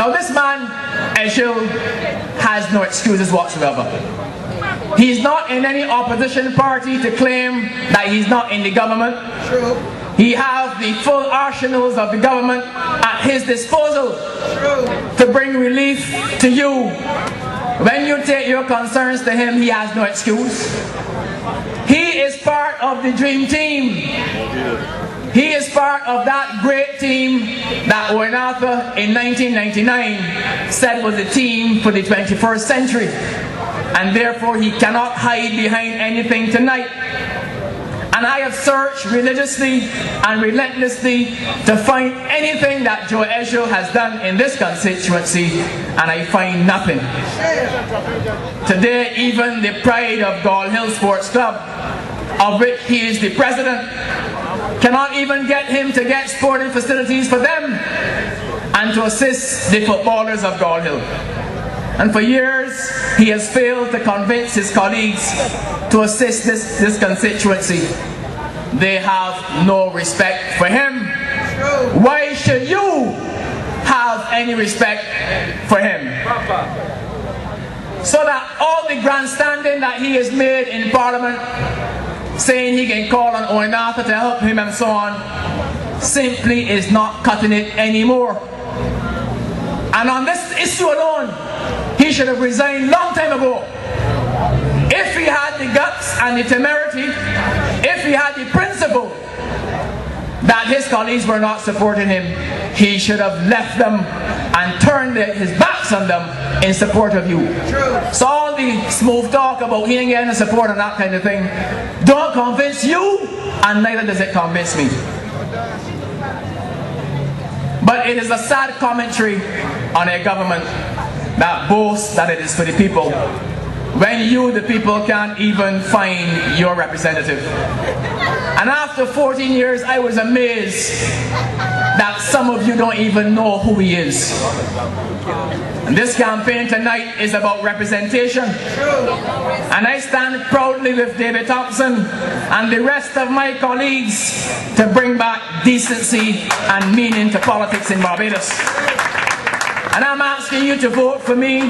Now this man, Eshil, has no excuses whatsoever. He's not in any opposition party to claim that he's not in the government. True. He has the full arsenals of the government at his disposal to bring relief to you. When you take your concerns to him, he has no excuse. He is part of the dream team. He is part of that great team that Owen Arthur in 1999 said was the team for the 21st century. And therefore he cannot hide behind anything tonight. And I have searched religiously and relentlessly to find anything that Joe Eshil has done in this constituency, and I find nothing. Today, even the pride of Gall Hill Sports Club, of which he is the president, cannot even get him to get sporting facilities for them and to assist the footballers of Gall Hill. And for years, he has failed to convince his colleagues to assist this constituency. They have no respect for him. Why should you have any respect for him? So that all the grandstanding that he has made in Parliament, saying he can call on Owen Arthur to help him and so on, simply is not cutting it anymore. And on this issue alone, he should have resigned long time ago. If he had the guts and the temerity, if he had the principle that his colleagues were not supporting him, he should have left them and turned his backs on them in support of you. So all the smooth talk about he ain't getting support and that kind of thing don't convince you, and neither does it convince me. But it is a sad commentary on a government that boasts that it is for the people, when you, the people, can't even find your representative. And after 14 years, I was amazed that some of you don't even know who he is. And this campaign tonight is about representation. And I stand proudly with David Thompson and the rest of my colleagues to bring back decency and meaning to politics in Barbados. And I'm asking you to vote for me,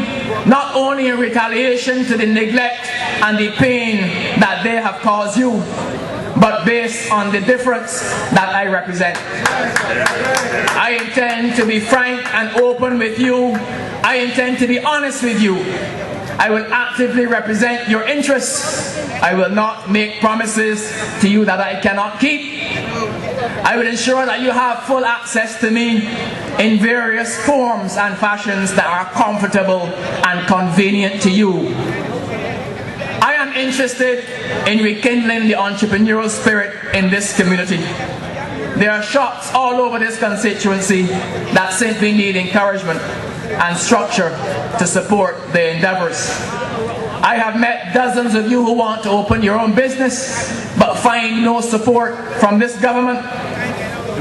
not only in retaliation to the neglect and the pain that they have caused you, but based on the difference that I represent. I intend to be frank and open with you. I intend to be honest with you. I will actively represent your interests. I will not make promises to you that I cannot keep. I will ensure that you have full access to me in various forms and fashions that are comfortable and convenient to you. I am interested in rekindling the entrepreneurial spirit in this community. There are shops all over this constituency that simply need encouragement and structure to support their endeavors. I have met dozens of you who want to open your own business but find no support from this government.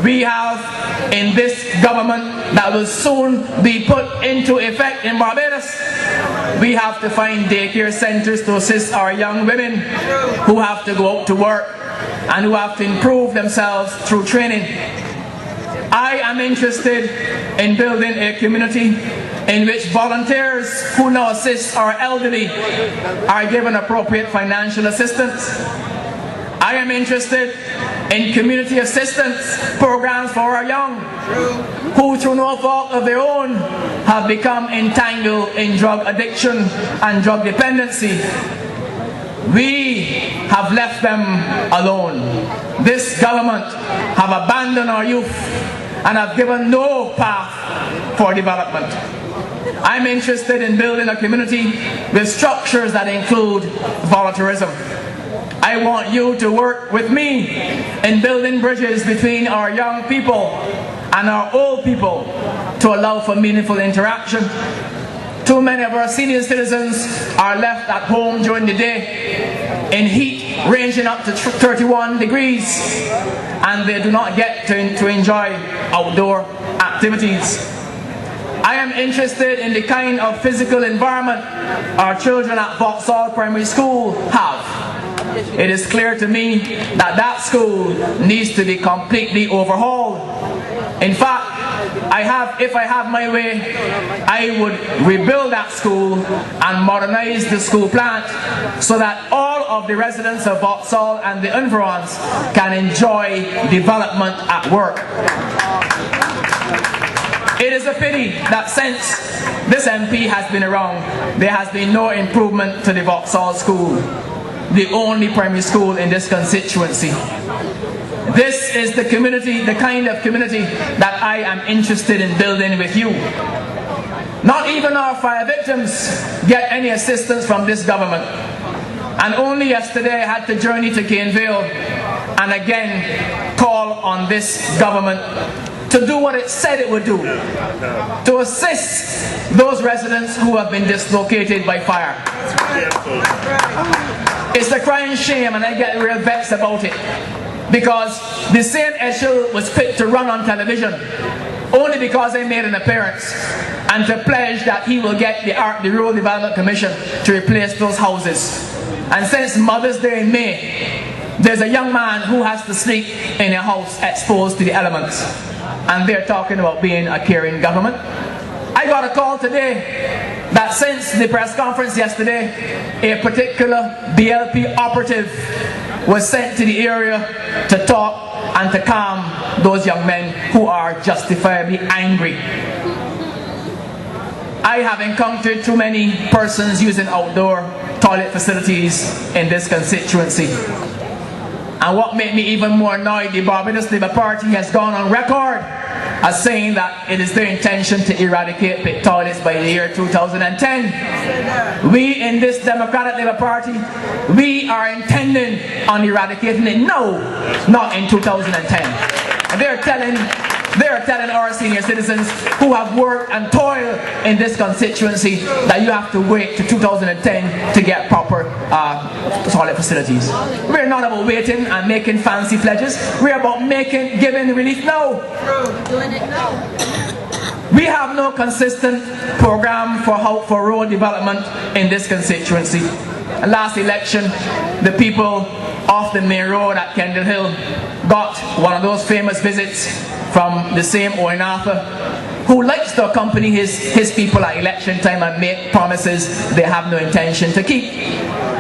We have in this government that will soon be put into effect in Barbados, we have to find daycare centers to assist our young women who have to go out to work and who have to improve themselves through training. I am interested in building a community in which volunteers who now assist our elderly are given appropriate financial assistance. I am interested in community assistance programs for our young who, through no fault of their own, have become entangled in drug addiction and drug dependency. We have left them alone. This government have abandoned our youth and have given no path for development. I'm interested in building a community with structures that include volunteerism. I want you to work with me in building bridges between our young people and our old people to allow for meaningful interaction. Too many of our senior citizens are left at home during the day in heat ranging up to 31 degrees, and they do not get to enjoy outdoor activities. I am interested in the kind of physical environment our children at Vauxhall Primary School have. It is clear to me that that school needs to be completely overhauled. In fact, if I have my way, I would rebuild that school and modernize the school plant so that all of the residents of Vauxhall and the environs can enjoy development at work. It is a pity that since this MP has been around, there has been no improvement to the Vauxhall School, the only primary school in this constituency. This is the community, the kind of community that I am interested in building with you. Not even our fire victims get any assistance from this government. And only yesterday I had to journey to Caneville and again call on this government to do what it said it would do, to assist those residents who have been dislocated by fire. It's a crying shame, and I get real vexed about it, because the same issue was picked to run on television only because I made an appearance and to pledge that he will get the Rural Development Commission to replace those houses. And since Mother's Day in May, there's a young man who has to sleep in a house exposed to the elements. And they're talking about being a caring government. I got a call today that since the press conference yesterday, a particular BLP operative was sent to the area to talk and to calm those young men who are justifiably angry. I have encountered too many persons using outdoor toilet facilities in this constituency. And what made me even more annoyed, the Barbados Labour Party has gone on record as saying that it is their intention to eradicate pit toilets by the year 2010. We in this Democratic Labour Party, we are intending on eradicating it now, not in 2010. And they're telling our senior citizens who have worked and toiled in this constituency that you have to wait to 2010 to get proper toilet facilities. We're not about waiting and making fancy pledges. We're about giving relief now. Doing it now. We have no consistent program for road development in this constituency. Last election, the people off the main road at Kendall Hill got one of those famous visits from the same Owen Arthur, who likes to accompany his people at election time and make promises they have no intention to keep.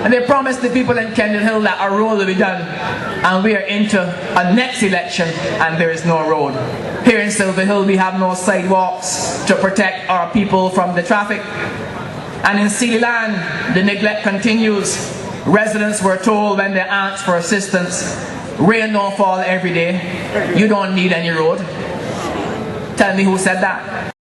And they promised the people in Kendall Hill that a road will be done, and we are into a next election and there is no road. Here in Silver Hill we have no sidewalks to protect our people from the traffic. And in Sealy Land, the neglect continues. Residents were told when they asked for assistance, rain don't fall every day, you don't need any road. Tell me who said that.